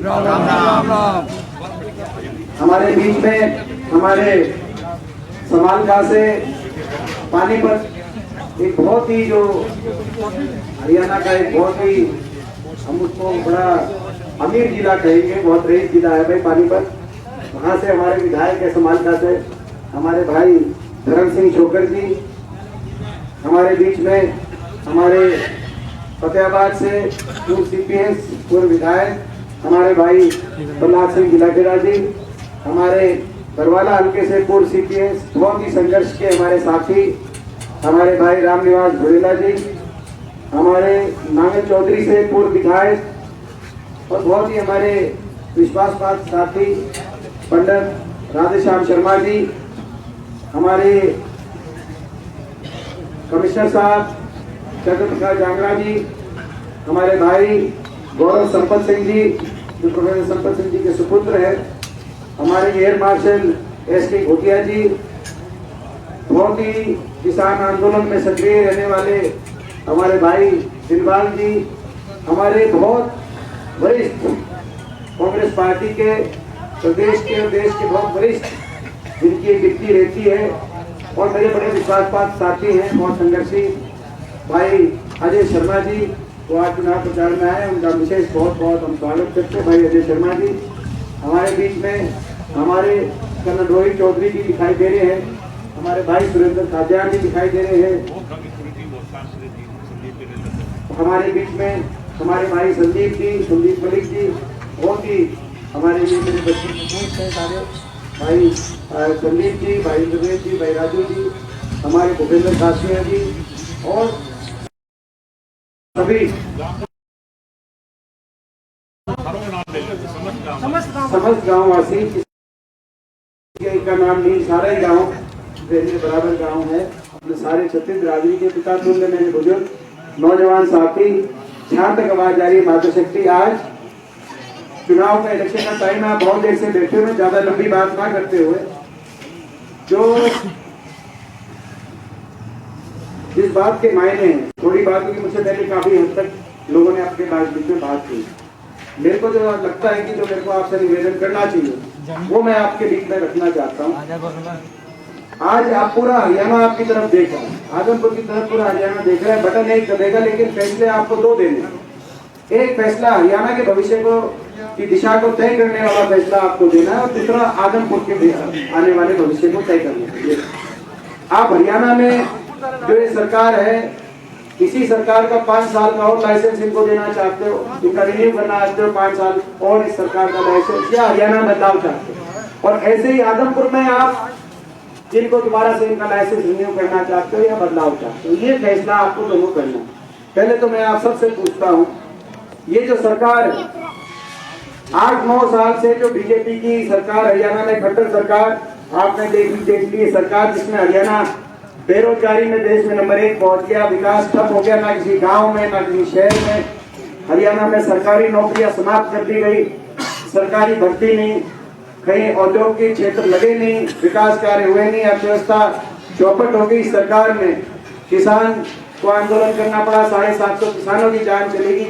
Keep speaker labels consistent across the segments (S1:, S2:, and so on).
S1: राम राम राम।
S2: हमारे बीच में हमारे समालका से पानीपत एक बहुत ही जो हरियाणा का एक बहुत ही हम उसको बड़ा अमीर जिला कहेंगे, बहुत रईस जिला है भाई पानीपत। वहाँ से हमारे विधायक है समालका से हमारे भाई धर्म सिंह छोकर जी, हमारे बीच में हमारे फतेहाबाद से पूर्व CPS पूर्व विधायक हमारे भाई प्रहलाद सिंह गिलाखेड़ा जी, हमारे बरवाला हल्के से पूर्व CPS बहुत ही संघर्ष के हमारे साथी हमारे भाई रामनिवास भुरेला जी, हमारे नांगल चौधरी से पूर्व विधायक और बहुत ही हमारे विश्वासपात साथी पंडित राधेश्याम शर्मा जी, हमारे कमिश्नर साहब चंद्रप्रकाश जांगड़ा जी, हमारे भाई गौरव संपत सिंह जी जो प्रोफेसर संपत सिंह जी के सुपुत्र हैं, हमारे एयर मार्शल SK घोटिया जी, बहुत ही किसान आंदोलन में सक्रिय रहने वाले हमारे भाई दिलबाग जी, हमारे बहुत वरिष्ठ कांग्रेस पार्टी के प्रदेश के और देश के बहुत वरिष्ठ जिनकी एक गिनती रहती है और मेरे बड़े विश्वासपात साथी हैं बहुत संघर्षी भाई अजय शर्मा जी वो आज चुनाव प्रचार में आए, उनका विशेष बहुत बहुत हम स्वागत करते हैं। भाई अजय शर्मा जी हमारे बीच में हमारे कर्नल रोहित चौधरी जी दिखाई दे रहे हैं, हमारे भाई सुरेंद्र खाजान जी दिखाई दे रहे हैं, हमारे बीच में हमारे भाई संदीप मलिक जी, बहुत ही हमारे लिए मेरे बच्चे हैं सारे भाई संदीप जी, भाई इंद्रजीत जी, भाई राजू जी, हमारे भूपेंद्र कासिया जी और सभी समस्त गाँव वासी का नाम नहीं, सारे गाँव बराबर गाँव है अपने सारे छत्तीस बिरादरी के पिता तुल्य मेरे बुजुर्ग नौजवान साथी, जहाँ तक आवाज आ रही है मातृशक्ति। आज चुनाव का इलेक्शन का टाइम है, बहुत देर से बैठे हुए, ज्यादा लंबी बात ना करते हुए जो इस बात के मायने हैं, थोड़ी बात क्योंकि मुझसे पहले काफी हद तक लोगों ने आपके बीच में बात की, मेरे को जो लगता है कि जो मेरे को आपसे निवेदन करना चाहिए वो मैं आपके बीच में रखना चाहता हूँ। आज आप पूरा हरियाणा आपकी तरफ देख रहा है, आजमपुर की तरफ पूरा हरियाणा देख रहा है, बटन एक दबेगा, लेकिन फैसले आपको दो देने। एक फैसला हरियाणा के भविष्य को की दिशा को तय करने वाला फैसला आपको देना है और दूसरा आजमपुर के आने वाले भविष्य को तय करने के लिए आप हरियाणा में जो ये सरकार है, इसी सरकार का 5 साल का और लाइसेंस इनको देना चाहते हो, इनका रिन्यू करना चाहते हो 5 साल और इस सरकार का लाइसेंस, या हरियाणा में बदलाव चाहते हो। और ऐसे ही आदमपुर में आप जिनको दोबारा से इनका लाइसेंस रिन्यू करना चाहते हो या बदलाव चाहते हो, ये फैसला आपको दोनों करना है। पहले तो मैं आप सबसे पूछता हूँ, ये जो सरकार 8-9 साल से जो बीजेपी की सरकार हरियाणा में खट्टर सरकार आपने देख ली सरकार, जिसमें हरियाणा बेरोजगारी में देश में नंबर 1 पहुंच गया, विकास ठप हो गया, ना किसी गांव में ना किसी शहर में। हरियाणा में सरकारी नौकरियां समाप्त कर दी गई, सरकारी भर्ती नहीं, कहीं औद्योगिक क्षेत्र लगे नहीं, विकास कार्य हुए नहीं, अर्थव्यवस्था चौपट हो गई। सरकार में किसान को आंदोलन करना पड़ा, 750 किसानों की जान चलेगी,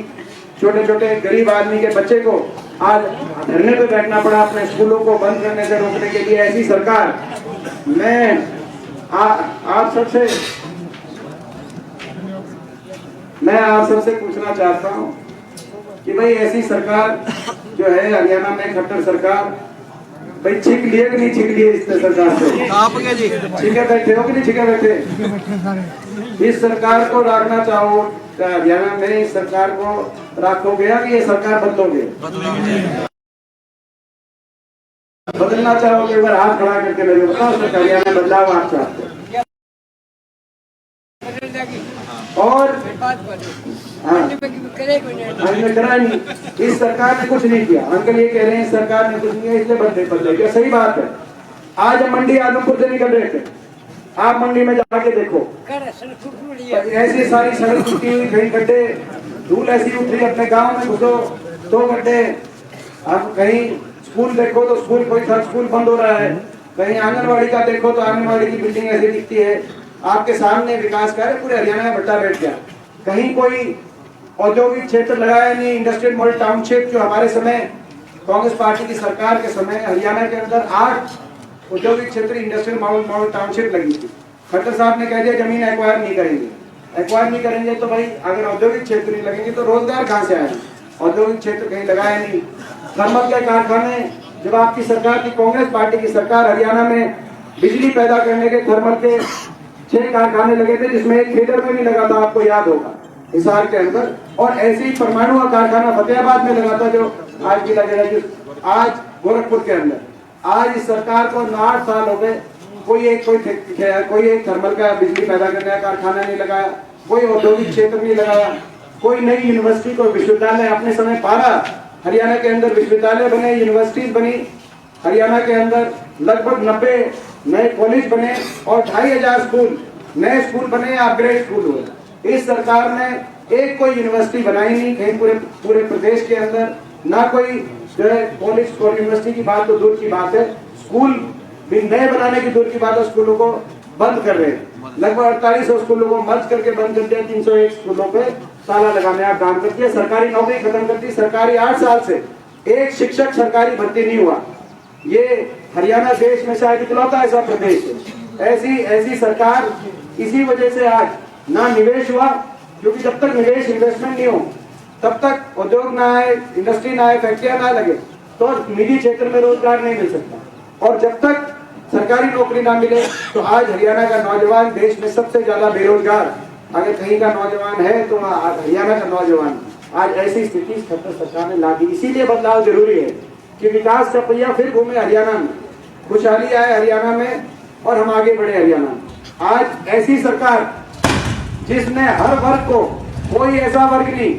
S2: छोटे छोटे गरीब आदमी के बच्चे को आज धरने पे बैठना पड़ा अपने स्कूलों को बंद करने से रोकने के लिए। ऐसी सरकार मैं आप सबसे पूछना चाहता हूँ कि भाई ऐसी सरकार जो है हरियाणा में खट्टर सरकार, भाई छिक लिए कि नहीं छिक लिए इस सरकार से? छिके बैठे हो कि नहीं छिके बैठे? इस सरकार को रखना चाहो हरियाणा में, इस सरकार को रखोगे या कि ये सरकार बदलोगे? बदलना चाहोगे? एक बार हाथ खड़ा करके मेरे बताओ, हरियाणा में बदलाव आप चाहते हो? और करा नहीं, इस सरकार ने कुछ नहीं किया। अंकल ये कह रहे हैं सरकार ने कुछ नहीं किया इसलिए बदले क्या? सही बात है। आज हम मंडी आदमपुर से निकल रहे थे, आप मंडी में जाके देखो ऐसी सारी सड़क टूटी हुई, कहीं गड्ढे, धूल ऐसी उठ रही। अपने गांव में घुसो 2 गड्ढे, आप कहीं स्कूल देखो तो स्कूल कोई स्कूल बंद हो रहा है, कहीं आंगनवाड़ी का देखो तो आंगनवाड़ी की बिल्डिंग ऐसी दिखती है। आपके सामने विकास कार्य पूरे हरियाणा में भट्टा बैठ गया, कहीं कोई औद्योगिक क्षेत्र लगाया नहीं। इंडस्ट्रियल मॉडल टाउनशिप जो हमारे समय कांग्रेस पार्टी की सरकार के समय हरियाणा के अंदर 8 औद्योगिक क्षेत्र इंडस्ट्रियल मॉडल टाउनशिप लगी थी। खट्टर साहब ने कह दिया जमीन एक्वायर नहीं करेंगे। एक्वायर नहीं करेंगे तो भाई अगर औद्योगिक क्षेत्र नहीं लगेंगे तो रोजगार कहाँ से आएगा? औद्योगिक क्षेत्र कहीं लगाया नहीं। थर्मल के कारखाने, जब आपकी सरकार थी, कांग्रेस पार्टी की सरकार, हरियाणा में बिजली पैदा करने के थर्मल के 6 कारखाने लगे थे, जिसमें एक खेतर में भी लगा था, आपको याद होगा, हिसार के अंदर। और ऐसे ही परमाणु का कारखाना फतेहाबाद में लगा था, जो आज की लगे, आज गोरखपुर के अंदर। आज इस सरकार को 8 साल हो गए, कोई एक थर्मल का बिजली पैदा करने का कारखाना नहीं लगाया, कोई औद्योगिक क्षेत्र नहीं लगाया, कोई नई यूनिवर्सिटी, कोई विश्वविद्यालय। अपने समय 12 हरियाणा के अंदर विश्वविद्यालय बने, यूनिवर्सिटीज बनी। हरियाणा के अंदर लगभग 90 नए कॉलेज बने और 2500 नए स्कूल बने, अपग्रेड स्कूल हुए। इस सरकार ने एक कोई यूनिवर्सिटी बनाई नहीं कहीं पूरे प्रदेश के अंदर, ना कोई जो है कॉलेज और यूनिवर्सिटी की बात तो दूर की बात है, स्कूल भी नए बनाने की दूर की बात है, स्कूलों को बंद कर रहे हैं। लगभग 4800 स्कूलों को मर्ज करके बंद कर दिया, 301 स्कूलों पे ताला लगाने का काम कर दिया, सरकारी नौकरी खत्म कर दी। सरकारी 8 साल से एक शिक्षक सरकारी भर्ती नहीं हुआ। ये हरियाणा देश में शायद इकलौता ऐसा प्रदेश है। ऐसी सरकार, इसी वजह से आज ना निवेश हुआ, क्योंकि जब तक निवेश इन्वेस्टमेंट नहीं हो तब तक उद्योग ना आए, इंडस्ट्री ना आए, फैक्ट्रियां ना लगे तो निजी क्षेत्र में रोजगार नहीं मिल सकता। और जब तक सरकारी नौकरी ना मिले तो आज हरियाणा का नौजवान देश में सबसे ज्यादा बेरोजगार, अगर कहीं का नौजवान है तो हरियाणा का नौजवान। आज ऐसी स्थिति खट्टर सरकार ने ला दी। इसीलिए बदलाव जरूरी है कि विकास का पहिया फिर घूमे हरियाणा में, खुशहाली आए हरियाणा में और हम आगे बढ़े हरियाणा में। आज ऐसी सरकार जिसने हर वर्ग को, कोई ऐसा वर्ग नहीं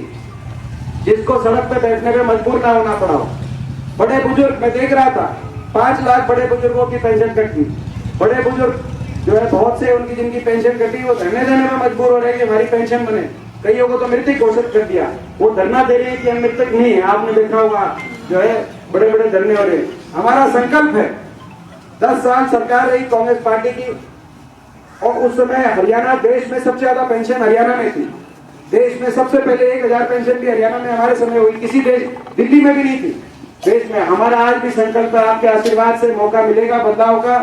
S2: जिसको सड़क पे बैठने पे मजबूर ना होना पड़ा हो। बड़े बुजुर्ग, मैं देख रहा था 5 लाख बड़े बुजुर्गों की पेंशन कटी। बड़े बुजुर्ग जो है बहुत से उनकी जिनकी पेंशन कटी, वो धरने देने में मजबूर हो रहे हैं कि हमारी पेंशन बने। कईयों को तो मृतक घोषित कर दिया, वो धरना दे रहे हैं कि हम मृतक नहीं है। आपने देखा होगा जो है बड़े बड़े धरने हो रहे हैं। हमारा संकल्प है, 10 साल सरकार रही कांग्रेस पार्टी की, और उस समय हरियाणा देश में सबसे ज्यादा पेंशन हरियाणा में थी। देश में सबसे पहले 1000 पेंशन भी हरियाणा में हमारे समय हुई, किसी देश, दिल्ली में भी नहीं थी देश में। हमारा आज भी संकल्प है, आपके आशीर्वाद से मौका मिलेगा बदलाव का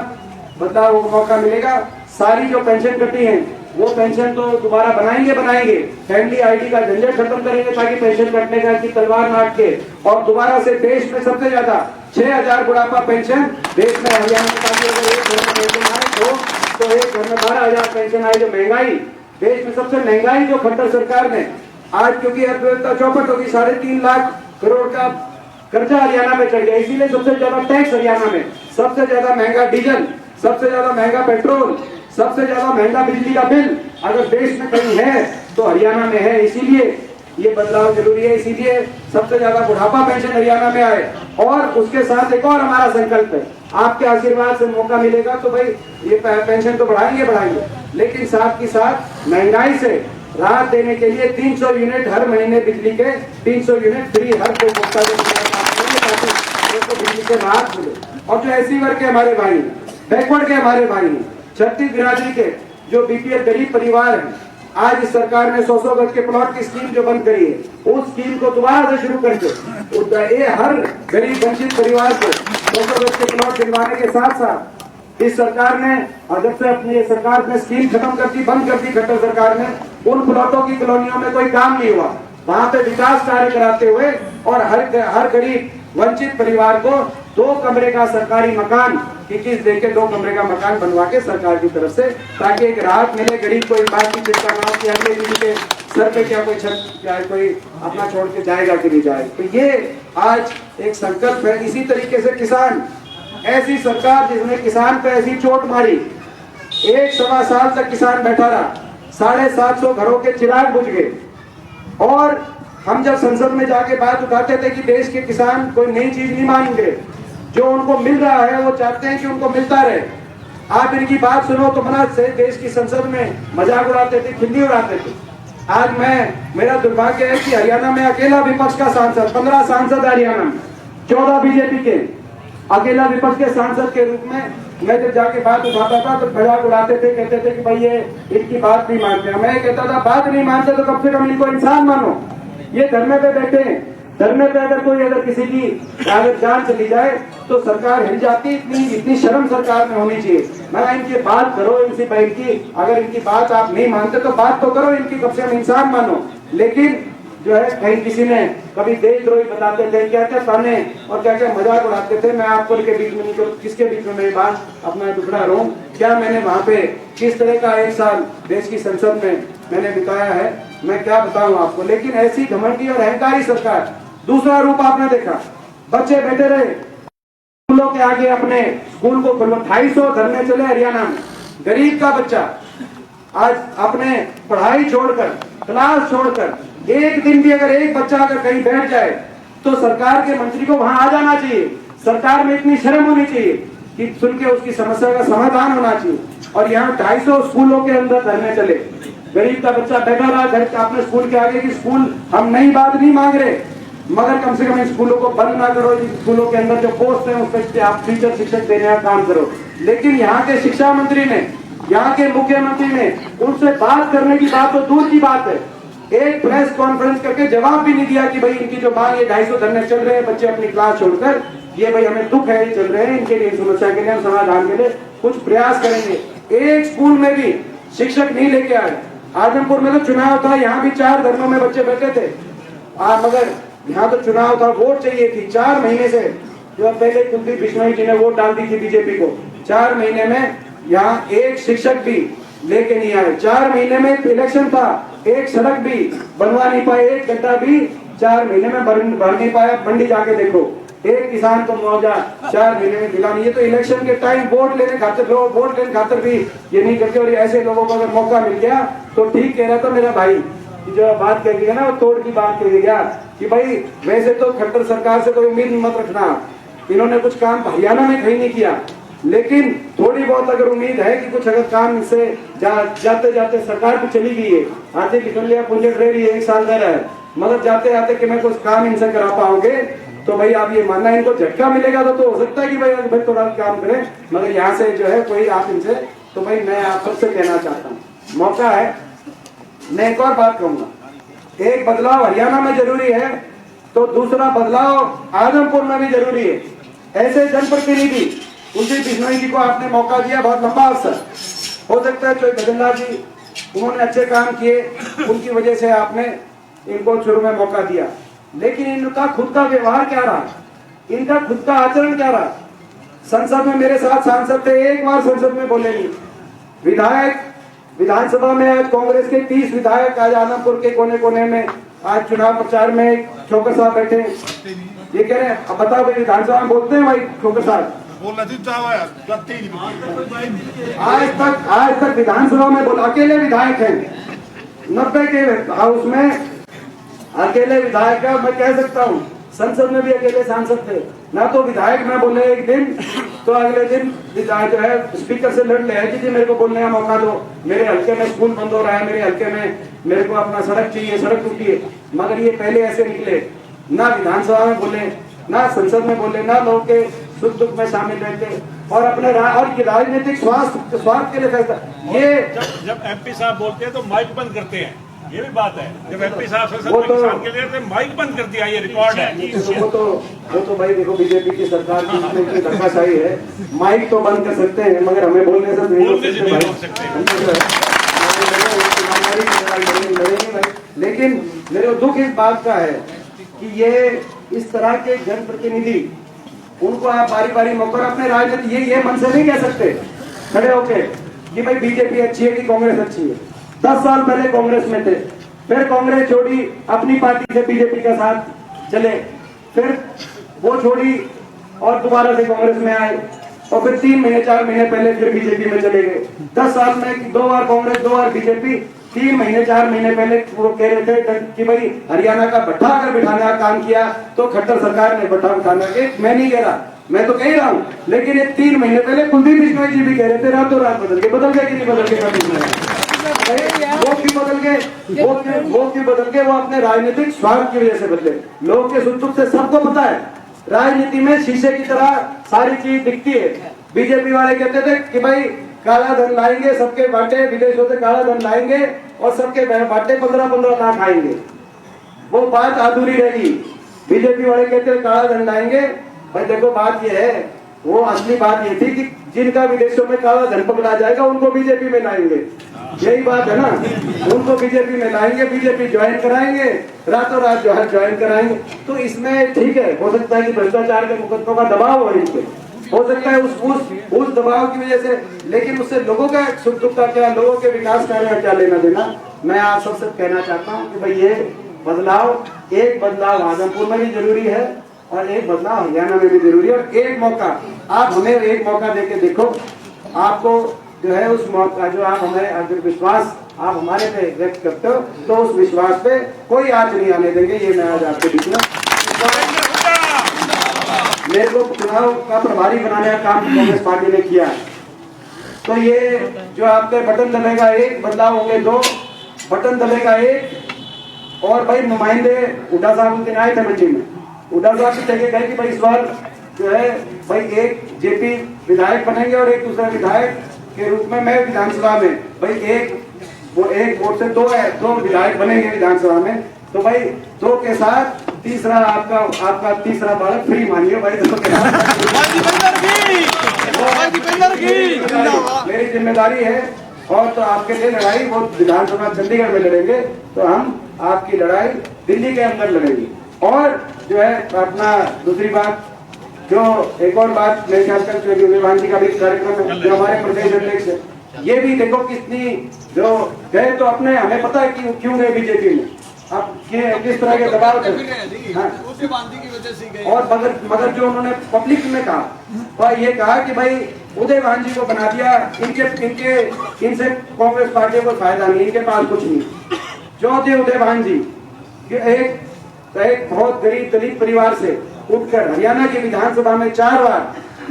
S2: मौका मिलेगा। सारी जो पेंशन कटी है वो पेंशन तो दोबारा बनाएंगे। फैमिली आईडी का झंझट खत्म करेंगे ताकि पेंशन कटने का की तलवार ना अटके। और दोबारा से देश में सबसे ज्यादा 6000 बुढ़ापा पेंशन देश में हरियाणा में, ताकि अगर एक घर में पेंशन आए तो एक घर में 12000 पेंशन आए। जो महंगाई, देश में सबसे महंगाई जो खट्टर सरकार ने आज, क्योंकि अर्थव्यवस्था चौपट होगी, 3.5 लाख करोड़ का कर्जा हरियाणा में चढ़ गया, इसीलिए सबसे ज्यादा टैक्स हरियाणा में, सबसे ज्यादा महंगा डीजल, सबसे ज्यादा महंगा पेट्रोल, सबसे ज्यादा महंगा बिजली का बिल अगर देश में कहीं है तो हरियाणा में है। इसीलिए ये बदलाव जरूरी है, इसीलिए सबसे ज्यादा बुढ़ापा पेंशन हरियाणा में आए। और उसके साथ एक और हमारा संकल्प है, आपके आशीर्वाद से मौका मिलेगा तो भाई ये पेंशन तो बढ़ाएंगे, लेकिन साथ ही साथ महंगाई से राहत देने के लिए 300 यूनिट हर महीने बिजली के, 300 यूनिट फ्री हर उपभोक्ता को बिजली से राहत मिले। और जो एससी वर्ग के हमारे भाई, बैकवर्ड के हमारे भाई, छत्तीस बिरादरी के जो बीपीएल गरीब परिवार हैं, आज इस सरकार ने 100 गज के प्लॉट की स्कीम जो बंद करी है, उस स्कीम को दोबारा से शुरू करके हर गरीब वंचित परिवार को 100 गज के प्लॉट दिलवाने के साथ साथ इस सरकार ने, और जब से अपनी सरकार ने स्कीम खत्म कर दी, बंद कर दी खट्टर सरकार ने, उन प्लॉटों की कॉलोनियों में कोई काम नहीं हुआ। वहां पे विकास कार्य कराते हुए और हर गरीब वंचित परिवार को 2 कमरे का सरकारी मकान, 21 देके 2 कमरे का मकान बनवा के सरकार की तरफ से, ताकि एक राहत मिले, गरीब को इस बात की चिंता ना हो कि अगले दिन के सर पे क्या कोई छत, क्या कोई अपना छोड़ के जाएगा कि नहीं जाए। तो ये आज एक संकल्प है। इसी तरीके से किसान, ऐसी सरकार जिसने किसान पे ऐसी चोट मारी, 1-1.25 साल तक किसान बैठा रहा, 750 घरों के चिराग बुझ गए। और हम जब संसद में जाके बात उठाते थे कि देश के किसान कोई नई चीज नहीं मांगेंगे, जो उनको मिल रहा है वो चाहते हैं कि उनको मिलता रहे। आप इनकी बात सुनो तो मना से देश की संसद में मजाक उड़ाते थे, खिल्ली उड़ाते थे। आज मेरा दुर्भाग्य है कि हरियाणा में अकेला विपक्ष का सांसद, 15 सांसद हरियाणा में, 14 बीजेपी के, अकेला विपक्ष के सांसद के रूप में मैं जब जाके बात उठाता था तो मजाक उड़ाते थे, कहते थे कि भाई ये इनकी बात नहीं मानते। मैं कहता था बात नहीं मानते तो कम से कम इनको इंसान मानो। ये धरने पे बैठे हैं, धरने पे अगर किसी की अगर जान चली जाए तो सरकार हिल जाती। इतनी शर्म सरकार में होनी चाहिए। मैं इनकी बात करो, इनसे बहन की, अगर इनकी बात आप नहीं मानते तो बात तो करो, इनकी कम से कम इंसान मानो। लेकिन जो है कहीं किसी ने कभी देशद्रोही बताते थे, क्या क्या ताने और क्या क्या मजाक उड़ाते थे। मैं आपको इनके बीच में नहीं, किसके बीच में मेरी बात अपना टुकड़ा रहूं। क्या मैंने वहां पे किस तरह का 1 साल देश की संसद में मैंने बिताया है, मैं क्या बताऊं आपको। लेकिन ऐसी घमंडी और अहंकारी सरकार। दूसरा रूप आपने देखा, बच्चे बैठे रहे स्कूलों के आगे, अपने स्कूल को खोलो, 250 धरने चले हरियाणा में। गरीब का बच्चा आज अपने पढ़ाई छोड़कर, क्लास छोड़कर, एक दिन भी अगर एक बच्चा अगर कहीं बैठ जाए तो सरकार के मंत्री को वहां आ जाना चाहिए। सरकार में इतनी शर्म होनी चाहिए कि सुन के उसकी समस्या का समाधान होना चाहिए। और यहाँ 250 स्कूलों के अंदर धरने चले, गरीब का बच्चा बैठा रहा घर अपने स्कूल के आगे कि स्कूल हम नई बात नहीं मांग रहे, मगर कम से कम इन स्कूलों को बंद ना करो, इन स्कूलों के अंदर जो पोस्ट है उस पर आप टीचर शिक्षक देने का काम करो। लेकिन यहाँ के शिक्षा मंत्री ने, यहाँ के मुख्यमंत्री ने उनसे बात करने की बात तो दूर की बात है, एक प्रेस कॉन्फ्रेंस करके जवाब भी नहीं दिया कि भाई इनकी जो मांग ये 250 धरने चल रहे हैं, बच्चे अपनी क्लास छोड़कर, ये भाई हमें दुख है, ये चल रहे हैं, इनके लिए समस्या के लिए हम समाधान के लिए कुछ प्रयास करेंगे। एक स्कूल में भी शिक्षक नहीं लेके आए। आजमपुर में तो चुनाव था, यहाँ भी 4 धर्मों में बच्चे बैठे थे, मगर यहाँ तो चुनाव था, वोट चाहिए थी। 4 महीने से जो पहले कुलदीप बिश्नोई जी ने वोट डाल दी थी बीजेपी को, 4 महीने में यहाँ एक शिक्षक भी लेके नहीं आए। 4 महीने में इलेक्शन था, एक सड़क भी बनवा नहीं पाए, एक गड्ढा भी 4 महीने में भर नहीं पाया। मंडी जाके देखो, एक किसान को मुआवजा 4 महीने में दिला नहीं। ये तो इलेक्शन के टाइम वोट लेने खातिर, लोग वोट लेने खातिर भी ये नहीं करते। और ऐसे लोगों को अगर मौका मिल गया तो ठीक कह रहा था मेरा भाई, जो बात कह गया ना, वो तोड़ की बात कह गया कि भाई वैसे तो खट्टर सरकार से कोई उम्मीद मत रखना, इन्होंने कुछ काम हरियाणा में कहीं नहीं किया, लेकिन थोड़ी बहुत अगर उम्मीद है कि कुछ अगर काम से जाते जाते सरकार भी चली गई है, आते निकलिया पुंजट रह रही है, 1 साल रह है, मगर जाते आते कि मैं कुछ काम इनसे करा पाओगे तो भाई आप ये मानना इनको झटका मिलेगा तो हो सकता है कि भाई थोड़ा काम करें, मगर यहाँ से जो है कोई आप इनसे, तो भाई मैं आप सबसे कहना चाहता हूँ, मौका है। मैं एक और बात कहूंगा, एक बदलाव हरियाणा में जरूरी है तो दूसरा बदलाव आजमपुर में भी जरूरी है। ऐसे जनप्रतिनिधि कुलदीप बिश्नोई जी को आपने मौका दिया, बहुत लंबा अवसर, हो सकता है चौधरी भजनलाल जी उन्होंने अच्छे काम किए, उनकी वजह से आपने इनको शुरू में मौका दिया, लेकिन इनका खुद का व्यवहार क्या रहा, इनका खुद का आचरण क्या रहा। संसद में मेरे साथ सांसद थे, एक बार संसद में बोले नहीं। विधायक विधानसभा में आज कांग्रेस के 30 विधायक आज आजमपुर के कोने कोने में आज चुनाव प्रचार में ठोकर साहब बैठे, ये कह रहे हैं अब बताओ भाई विधानसभा में बोलते हैं भाई ठोकर साहब, आज तक विधानसभा में बोल, अकेले विधायक हैं 90 के हाउस में, अकेले विधायक है। मैं कह सकता हूँ संसद में भी अकेले सांसद थे, ना तो विधायक ना बोले एक दिन तो अगले दिन विधायक जो है स्पीकर से लड़ ले कि जी मेरे को बोलने का मौका दो, मेरे हल्के में स्कूल बंद हो रहा है, मेरे हल्के में मेरे को अपना सड़क चाहिए, सड़क टूटी है। मगर ये पहले ऐसे निकले, ना विधानसभा में बोले, ना संसद में बोले, ना लोग के सुख दुख में शामिल रहते और अपने और राजनीतिक स्वार्थ के लिए फैसला। ये
S1: जब एमपी साहब बोलते हैं तो माइक बंद करते हैं, ये भी बात है। जब एमपी साहब किसान के लिए माइक बंद कर दिया, ये रिकॉर्ड है।
S2: वो तो भाई देखो बीजेपी की सरकार की धक्काशाही है, माइक तो बंद कर सकते हैं मगर हमें बोलने से नहीं हो सकते। लेकिन मेरे को दुख इस बात का है कि ये इस तरह के जनप्रतिनिधि, उनको आप बारी बारी मौका, अपने राजनीति ये मन से नहीं कह सकते खड़े होके कि भाई बीजेपी अच्छी है कि कांग्रेस अच्छी है। 10 साल पहले कांग्रेस में थे, फिर कांग्रेस छोड़ी, अपनी पार्टी से बीजेपी के साथ चले, फिर वो छोड़ी और दोबारा से कांग्रेस में आए और फिर 3 महीने 4 महीने पहले फिर बीजेपी में चले गए। 10 साल में 2 बार कांग्रेस 2 बार बीजेपी। 3 महीने 4 महीने पहले वो कह रहे थे कि भाई हरियाणा का भट्ठा अगर बिठाने का काम किया तो खट्टर सरकार ने भट्ठा बिठाना। मैं नहीं कह रहा, मैं तो कह ही रहा हूँ, लेकिन ये 3 महीने पहले कुलदीप बिश्नोई जी भी कह रहे थे रातों रात बदल गए कि नहीं बदल गए, वो भी बदल गए, वो अपने राजनीतिक स्वार्थ की वजह से बदले। लोगों के सुख दुख से सबको पता है, राजनीति में शीशे की तरह सारी चीज दिखती है। बीजेपी वाले कहते थे कि भाई काला धन लाएंगे, सबके बांटे, विदेशों से काला धन लाएंगे और सबके बांटे 15-15 लाख आएंगे। वो बात अधूरी रही। बीजेपी वाले कहते हैं काला धन लाएंगे। भाई देखो बात ये है, वो असली बात ये थी कि जिनका विदेशों में काला धन पकड़ा जाएगा उनको बीजेपी में लाएंगे, यही बात है ना। उनको बीजेपी में लाएंगे, बीजेपी ज्वाइन कराएंगे, रातों रात जो है ज्वाइन कराएंगे। तो इसमें ठीक है, हो सकता है कि भ्रष्टाचार के मुकदमों का दबाव हो इन पे, हो सकता है उस दबाव की वजह से, लेकिन उससे लोगों का सुख दुख का क्या, लोगों के विकास कार्य में क्या लेना देना। मैं आप सबसे कहना चाहता हूँ कि भाई ये बदलाव, एक बदलाव आजमपुर में भी जरूरी है और एक बदलाव हरियाणा में भी जरूरी है। और एक मौका आप हमें एक मौका देके देखो, आपको जो है उस मौका जो आप हमें अगर विश्वास आप हमारे पे व्यक्त करते हो तो उस विश्वास पे कोई आंच नहीं आने देंगे। ये मैं आज आपके बीच में मेरे को चुनाव का प्रभारी बनाने का काम कांग्रेस पार्टी ने किया है। तो ये जो आपके बटन दबेगा एक, बदलाव होंगे दो, बटन दबेगा एक। और भाई नुमाइंदे हुड्डा साहब उस दिन आए थे मंडी में, हुड्डा साहब से कहे गए कि भाई इस बार जो है भाई एक जेपी विधायक बनेंगे और एक दूसरा विधायक के रूप में मैं विधानसभा में भाई एक वोट से दो विधायक बनेंगे विधानसभा में। तो भाई दो के साथ तीसरा आपका तीसरा बालक फ्री मानिए भाई। मेरी जिम्मेदारी है और तो आपके लिए लड़ाई वो विधानसभा चंडीगढ़ में लड़ेंगे, तो हम आपकी लड़ाई दिल्ली के अंदर लड़ेंगे। और जो है अपना दूसरी बात, जो एक और बात मेरे ख्याल कर विभान जी का भी कार्यक्रम है, जो हमारे प्रदेश अध्यक्ष है, ये भी देखो कितनी जो गए तो अपने हमें पता है कि क्यों गए बीजेपी में, अब किस तरह के दबाव थे। हाँ। और मगर जो उन्होंने पब्लिक में कहा वह ये कहा कि भाई उदय भान जी को बना दिया, इनसे कांग्रेस पार्टी को फायदा नहीं, इनके पास कुछ नहीं। जो थे उदय भान जी एक बहुत गरीब दलित परिवार से उठकर हरियाणा की विधानसभा में 4 बार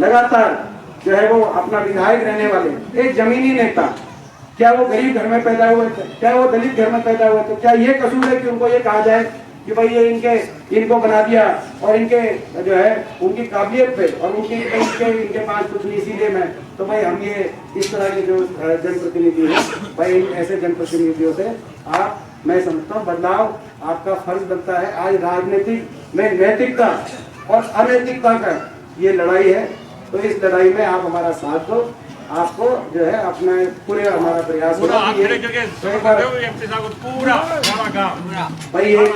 S2: लगातार जो है वो अपना विधायक रहने वाले एक जमीनी नेता, क्या वो गरीब घर में पैदा हुए थे, क्या वो दलित घर में पैदा हुए थे? क्या ये कसूर है कि उनको ये कहा जाए कि भाई ये इनको बना दिया और इनके जो है उनकी काबिलियत पे और इनके पास कुछ नहीं, इसीलिए मैं तो भाई हम ये इस तरह के जो जनप्रतिनिधि है भाई ऐसे जनप्रतिनिधियों से मैं समझता हूँ बदलाव आपका फर्ज बनता है। आज राजनीतिक में नैतिकता और अनैतिकता का ये लड़ाई है, तो इस लड़ाई में आप हमारा साथ दो। आपको जो है अपना पूरे हमारा प्रयास होगा भाई ये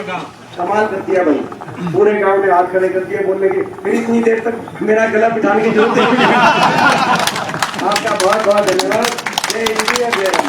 S2: कमाल कर दिया भाई, पूरे गांव में हाथ खड़े कर दिए बोलने की, फिर इतनी देर तक मेरा गला बिठाने की जरूरत नहीं। आपका बहुत बहुत धन्यवाद। जय हिंद जय राम।